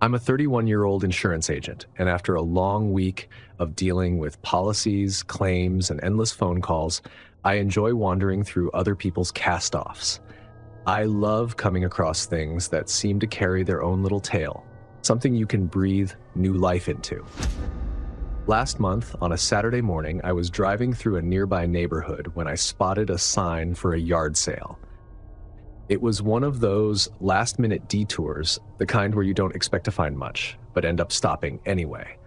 I'm a 31-year-old insurance agent, and after a long week of dealing with policies, claims, and endless phone calls, I enjoy wandering through other people's cast-offs. I love coming across things that seem to carry their own little tale, something you can breathe new life into. Last month, on a Saturday morning, I was driving through a nearby neighborhood when I spotted a sign for a yard sale. It was one of those last-minute detours, the kind where you don't expect to find much, but end up stopping anyway.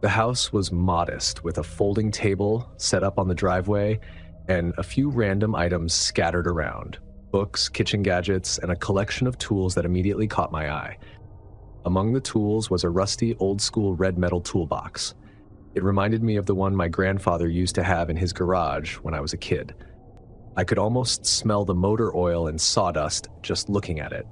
The house was modest, with a folding table set up on the driveway and a few random items scattered around: books, kitchen gadgets, and a collection of tools that immediately caught my eye. Among the tools was a rusty, old-school red metal toolbox. It reminded me of the one my grandfather used to have in his garage when I was a kid. I could almost smell the motor oil and sawdust just looking at it.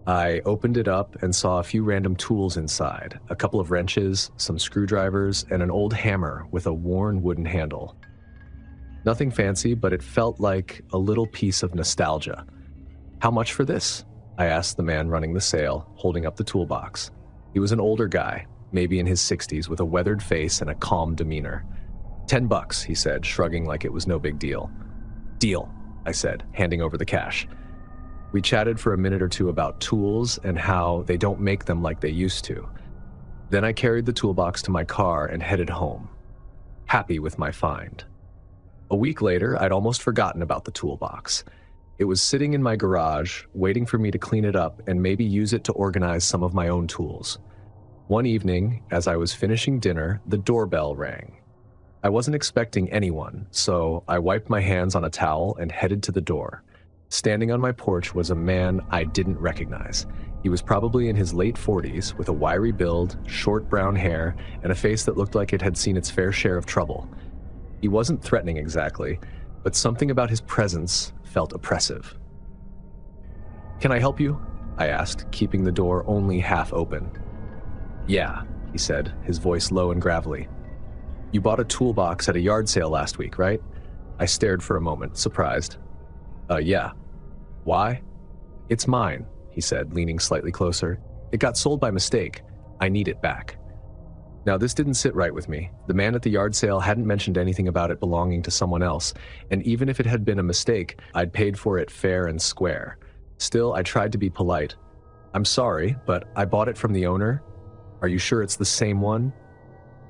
I opened it up and saw a few random tools inside: a couple of wrenches, some screwdrivers, and an old hammer with a worn wooden handle. Nothing fancy, but it felt like a little piece of nostalgia. "How much for this?" I asked the man running the sale, holding up the toolbox. He was an older guy, maybe in his 60s, with a weathered face and a calm demeanor. $10, he said, shrugging like it was no big deal. "Deal," I said, handing over the cash. We chatted for a minute or two about tools and how they don't make them like they used to. Then I carried the toolbox to my car and headed home, happy with my find. A week later, I'd almost forgotten about the toolbox. It was sitting in my garage, waiting for me to clean it up and maybe use it to organize some of my own tools. One evening, as I was finishing dinner, the doorbell rang. I wasn't expecting anyone, so I wiped my hands on a towel and headed to the door. Standing on my porch was a man I didn't recognize. He was probably in his late 40s, with a wiry build, short brown hair, and a face that looked like it had seen its fair share of trouble. He wasn't threatening exactly, but something about his presence felt oppressive. "Can I help you?" I asked, keeping the door only half open. "Yeah," he said, his voice low and gravelly. "You bought a toolbox at a yard sale last week, right?" I stared for a moment, surprised. Yeah. "Why?" "It's mine," he said, leaning slightly closer. "It got sold by mistake. I need it back." Now, this didn't sit right with me. The man at the yard sale hadn't mentioned anything about it belonging to someone else, and even if it had been a mistake, I'd paid for it fair and square. Still, I tried to be polite. "I'm sorry, but I bought it from the owner. Are you sure it's the same one?"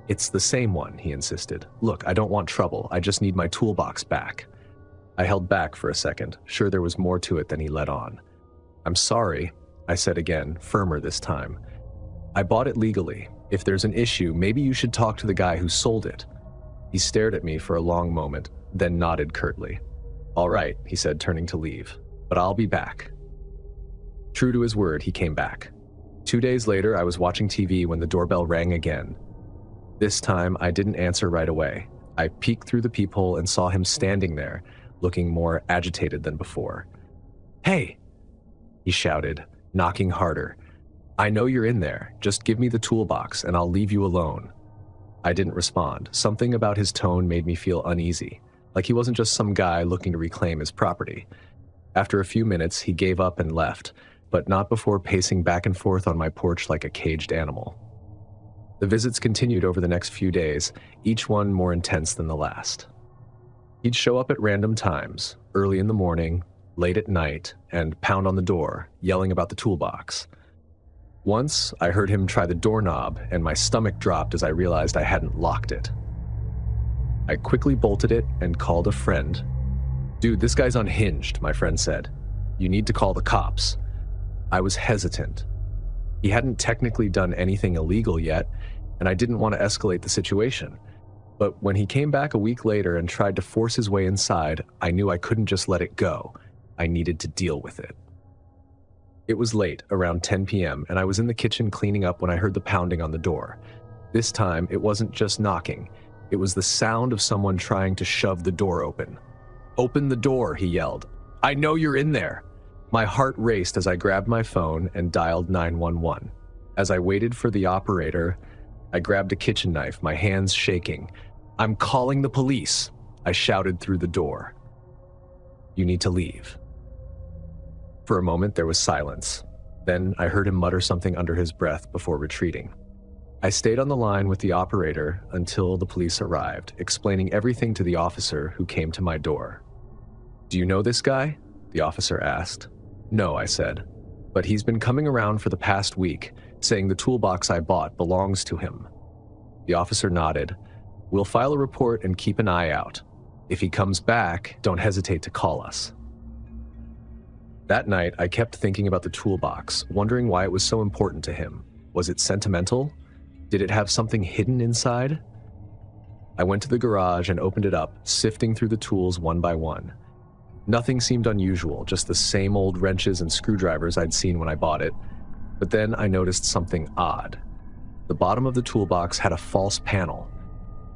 "It's the same one," he insisted. "Look, I don't want trouble. I just need my toolbox back." I held back for a second, sure there was more to it than he let on. "I'm sorry," I said again, firmer this time. "I bought it legally. If there's an issue, maybe you should talk to the guy who sold it." He stared at me for a long moment, then nodded curtly. "All right," he said, turning to leave, "but I'll be back." True to his word, he came back. 2 days later, I was watching TV when the doorbell rang again. This time, I didn't answer right away. I peeked through the peephole and saw him standing there, looking more agitated than before. "Hey!" he shouted, knocking harder. "I know you're in there. Just give me the toolbox and I'll leave you alone." I didn't respond. Something about his tone made me feel uneasy, like he wasn't just some guy looking to reclaim his property. After a few minutes, he gave up and left, but not before pacing back and forth on my porch like a caged animal. The visits continued over the next few days, each one more intense than the last. He'd show up at random times, early in the morning, late at night, and pound on the door, yelling about the toolbox. Once, I heard him try the doorknob, and my stomach dropped as I realized I hadn't locked it. I quickly bolted it and called a friend. "Dude, this guy's unhinged," my friend said. "You need to call the cops." I was hesitant. He hadn't technically done anything illegal yet, and I didn't want to escalate the situation. But when he came back a week later and tried to force his way inside, I knew I couldn't just let it go. I needed to deal with it. It was late, around 10 p.m., and I was in the kitchen cleaning up when I heard the pounding on the door. This time, it wasn't just knocking. It was the sound of someone trying to shove the door open. "Open the door," he yelled. "I know you're in there." My heart raced as I grabbed my phone and dialed 911. As I waited for the operator, I grabbed a kitchen knife, my hands shaking. "I'm calling the police," I shouted through the door. "You need to leave." For a moment, there was silence. Then I heard him mutter something under his breath before retreating. I stayed on the line with the operator until the police arrived, explaining everything to the officer who came to my door. "Do you know this guy?" the officer asked. "No," I said, "but he's been coming around for the past week, saying the toolbox I bought belongs to him." The officer nodded. "We'll file a report and keep an eye out. If he comes back, don't hesitate to call us." That night, I kept thinking about the toolbox, wondering why it was so important to him. Was it sentimental? Did it have something hidden inside? I went to the garage and opened it up, sifting through the tools one by one. Nothing seemed unusual, just the same old wrenches and screwdrivers I'd seen when I bought it. But then I noticed something odd. The bottom of the toolbox had a false panel.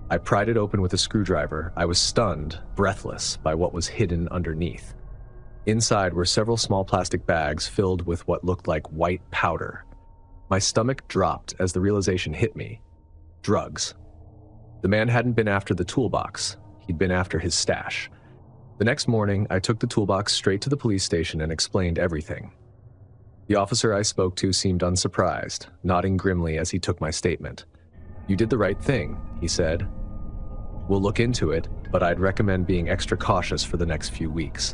I pried it open with a screwdriver. I was stunned, breathless, by what was hidden underneath. Inside were several small plastic bags filled with what looked like white powder. My stomach dropped as the realization hit me. Drugs. The man hadn't been after the toolbox. He'd been after his stash. The next morning, I took the toolbox straight to the police station and explained everything. The officer I spoke to seemed unsurprised, nodding grimly as he took my statement. "You did the right thing," he said. "We'll look into it, but I'd recommend being extra cautious for the next few weeks.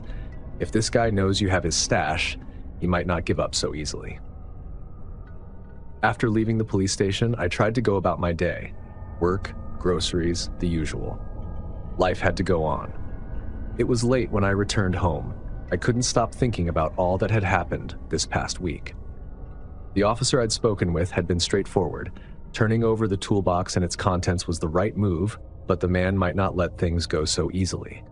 If this guy knows you have his stash, he might not give up so easily." After leaving the police station, I tried to go about my day. Work, groceries, the usual. Life had to go on. It was late when I returned home. I couldn't stop thinking about all that had happened this past week. The officer I'd spoken with had been straightforward. Turning over the toolbox and its contents was the right move, but the man might not let things go so easily.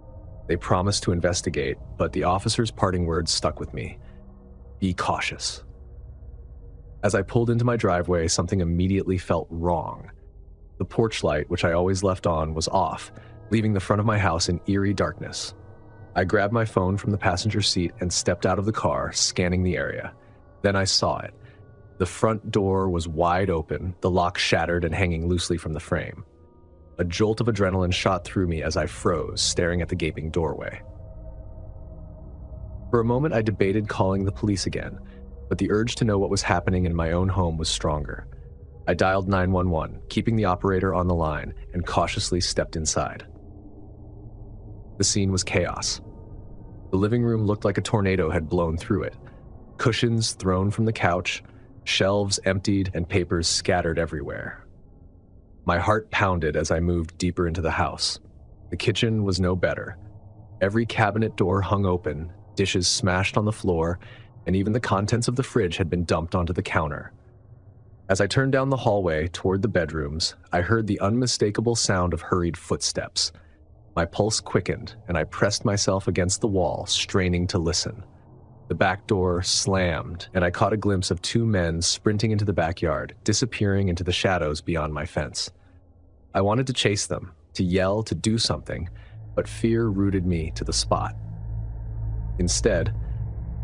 They promised to investigate, but the officer's parting words stuck with me. "Be cautious." As I pulled into my driveway, something immediately felt wrong. The porch light, which I always left on, was off, leaving the front of my house in eerie darkness. I grabbed my phone from the passenger seat and stepped out of the car, scanning the area. Then I saw it. The front door was wide open, the lock shattered and hanging loosely from the frame. A jolt of adrenaline shot through me as I froze, staring at the gaping doorway. For a moment, I debated calling the police again, but the urge to know what was happening in my own home was stronger. I dialed 911, keeping the operator on the line, and cautiously stepped inside. The scene was chaos. The living room looked like a tornado had blown through it. Cushions thrown from the couch, shelves emptied, and papers scattered everywhere. My heart pounded as I moved deeper into the house. The kitchen was no better. Every cabinet door hung open, dishes smashed on the floor, and even the contents of the fridge had been dumped onto the counter. As I turned down the hallway toward the bedrooms, I heard the unmistakable sound of hurried footsteps. My pulse quickened, and I pressed myself against the wall, straining to listen. The back door slammed, and I caught a glimpse of two men sprinting into the backyard, disappearing into the shadows beyond my fence. I wanted to chase them, to yell, to do something, but fear rooted me to the spot. Instead,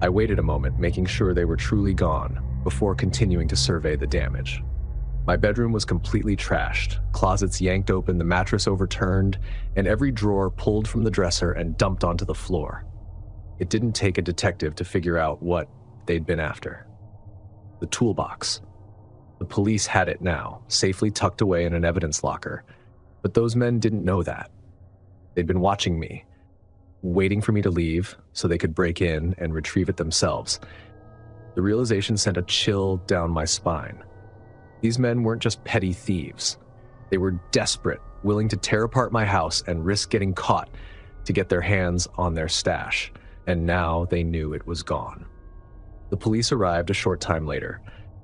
I waited a moment, making sure they were truly gone, before continuing to survey the damage. My bedroom was completely trashed, closets yanked open, the mattress overturned, and every drawer pulled from the dresser and dumped onto the floor. It didn't take a detective to figure out what they'd been after. The toolbox. The police had it now, safely tucked away in an evidence locker, but those men didn't know that. They'd been watching me, waiting for me to leave so they could break in and retrieve it themselves. The realization sent a chill down my spine. These men weren't just petty thieves. They were desperate, willing to tear apart my house and risk getting caught to get their hands on their stash, and now they knew it was gone. The police arrived a short time later.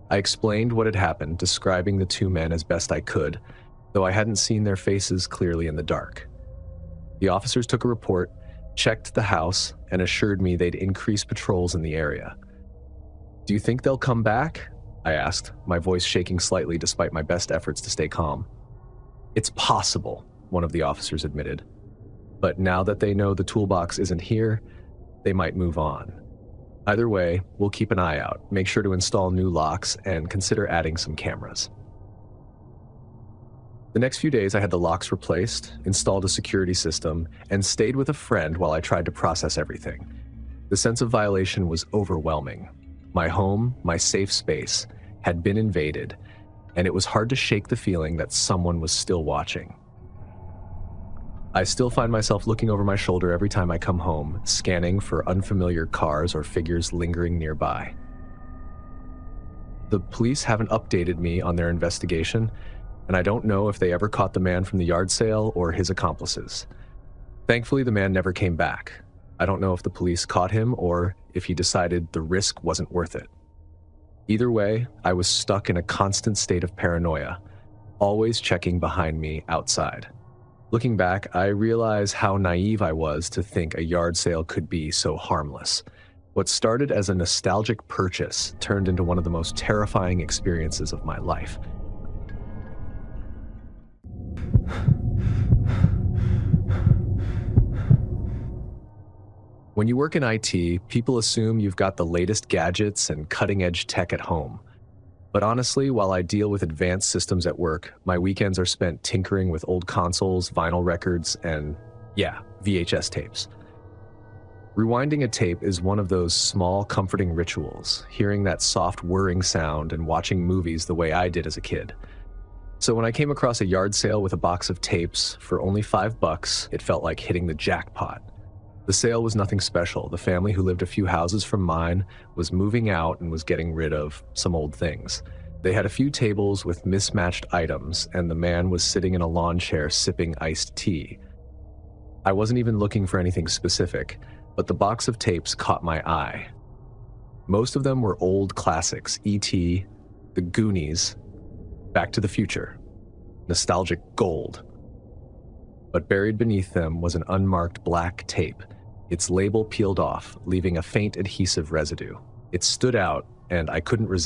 I explained what had happened, describing the two men as best I could, though I hadn't seen their faces clearly in the dark. The officers took a report, checked the house, and assured me they'd increase patrols in the area. "Do you think they'll come back?" I asked, my voice shaking slightly despite my best efforts to stay calm. "It's possible," one of the officers admitted. "But now that they know the toolbox isn't here, they might move on. Either way, we'll keep an eye out, make sure to install new locks, and consider adding some cameras." The next few days, I had the locks replaced, installed a security system, and stayed with a friend while I tried to process everything. The sense of violation was overwhelming. My home, my safe space, had been invaded, and it was hard to shake the feeling that someone was still watching. I still find myself looking over my shoulder every time I come home, scanning for unfamiliar cars or figures lingering nearby. The police haven't updated me on their investigation, and I don't know if they ever caught the man from the yard sale or his accomplices. Thankfully, the man never came back. I don't know if the police caught him or if he decided the risk wasn't worth it. Either way, I was stuck in a constant state of paranoia, always checking behind me outside. Looking back, I realize how naive I was to think a yard sale could be so harmless. What started as a nostalgic purchase turned into one of the most terrifying experiences of my life. When you work in IT, people assume you've got the latest gadgets and cutting-edge tech at home. But honestly, while I deal with advanced systems at work, my weekends are spent tinkering with old consoles, vinyl records, and, VHS tapes. Rewinding a tape is one of those small, comforting rituals, hearing that soft whirring sound and watching movies the way I did as a kid. So when I came across a yard sale with a box of tapes for only $5, it felt like hitting the jackpot. The sale was nothing special. The family who lived a few houses from mine was moving out and was getting rid of some old things. They had a few tables with mismatched items, and the man was sitting in a lawn chair sipping iced tea. I wasn't even looking for anything specific, but the box of tapes caught my eye. Most of them were old classics: E.T., The Goonies, Back to the Future, nostalgic gold. But buried beneath them was an unmarked black tape, its label peeled off, leaving a faint adhesive residue. It stood out, and I couldn't resist.